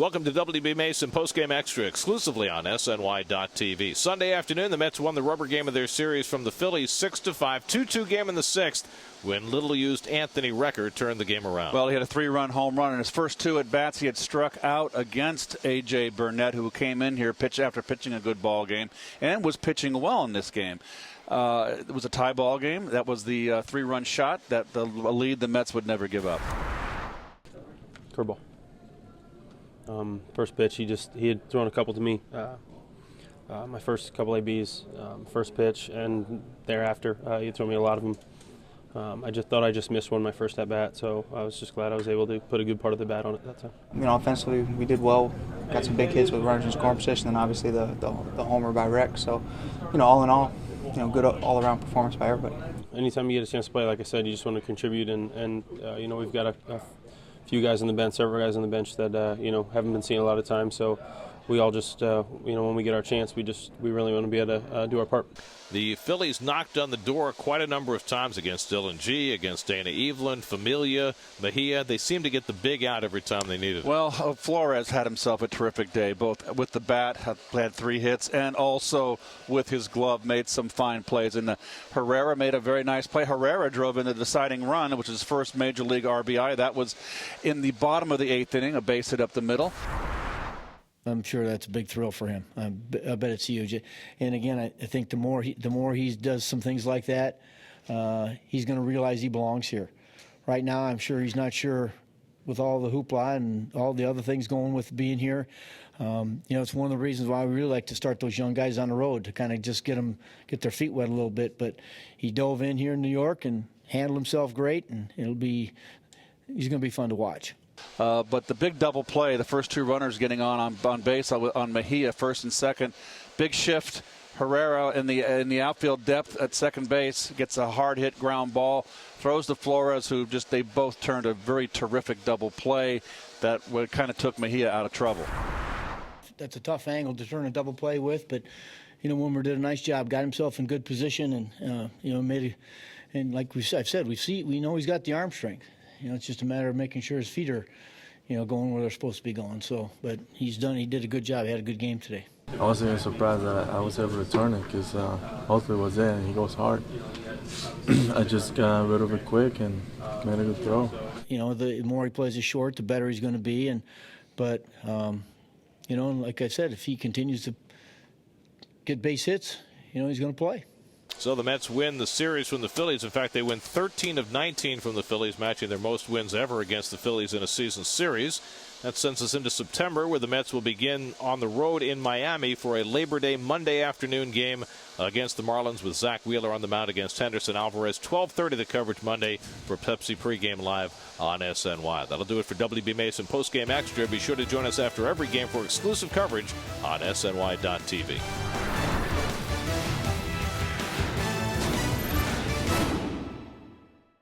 Welcome to WB Mason Postgame Extra, exclusively on SNY.TV. Sunday afternoon, the Mets won the rubber game of their series from the Phillies 6-5, 2-2 game in the sixth, when little-used Anthony Recker turned the game around. Well, he had a 3-run home run in his first 2 at-bats. He had struck out against A.J. Burnett, who came in here after pitching a good ball game and was pitching well in this game. It was a tie ball game. That was the 3-run shot, that the lead the Mets would never give up. Curveball. First pitch, he had thrown a couple to me. My first couple ABs, first pitch, and thereafter he had thrown me a lot of them. I just thought I just missed one my first at bat, so I was just glad I was able to put a good part of the bat on it that time. You know, offensively we did well. Got some big hits with runners in scoring position, and obviously the homer by Reck. So, you know, all in all, you know, good all-around performance by everybody. Anytime you get a chance to play, like I said, you just want to contribute, and you know, we've got a few guys on the bench, several guys on the bench that you know, haven't been seen a lot of times. So we all just you know, when we get our chance, we really want to be able to do our part. The Phillies knocked on the door quite a number of times against Dylan G, against Dana Evelyn, Familia, Mejia. They seem to get the big out every time they need it. Well, Flores had himself a terrific day, both with the bat, had 3 hits, and also with his glove made some fine plays. And Herrera made a very nice play. Herrera drove in the deciding run, which is his first Major League RBI. That was in the bottom of the 8th inning, a base hit up the middle. I'm sure that's a big thrill for him. I bet it's huge. And again, I think the more he does some things like that, he's going to realize he belongs here. Right now, I'm sure he's not sure with all the hoopla and all the other things going with being here. You know, it's one of the reasons why we really like to start those young guys on the road, to kind of just get their feet wet a little bit. But he dove in here in New York and handled himself great, and he's going to be fun to watch. But the big double play, the first 2 runners getting on base on Mejia, first and second, big shift. Herrera in the outfield depth at second base gets a hard hit ground ball, throws to Flores, who they both turned a very terrific double play that kind of took Mejia out of trouble. That's a tough angle to turn a double play with, but you know, Wilmer did a nice job, got himself in good position, and you know, and like I've said, we know he's got the arm strength. You know, it's just a matter of making sure his feet are, you know, going where they're supposed to be going. So, but he did a good job. He had a good game today. I wasn't even surprised that I was able to turn it, because hopefully it was there, and he goes hard. I just got rid of it quick and made a good throw. You know, the more he plays it short, the better he's going to be. But you know, like I said, if he continues to get base hits, you know, he's going to play. So the Mets win the series from the Phillies. In fact, they win 13 of 19 from the Phillies, matching their most wins ever against the Phillies in a season series. That sends us into September, where the Mets will begin on the road in Miami for a Labor Day Monday afternoon game against the Marlins, with Zach Wheeler on the mound against Henderson Alvarez. 12:30 the coverage Monday for Pepsi pregame live on SNY. That'll do it for WB Mason Postgame Extra. Be sure to join us after every game for exclusive coverage on SNY.TV.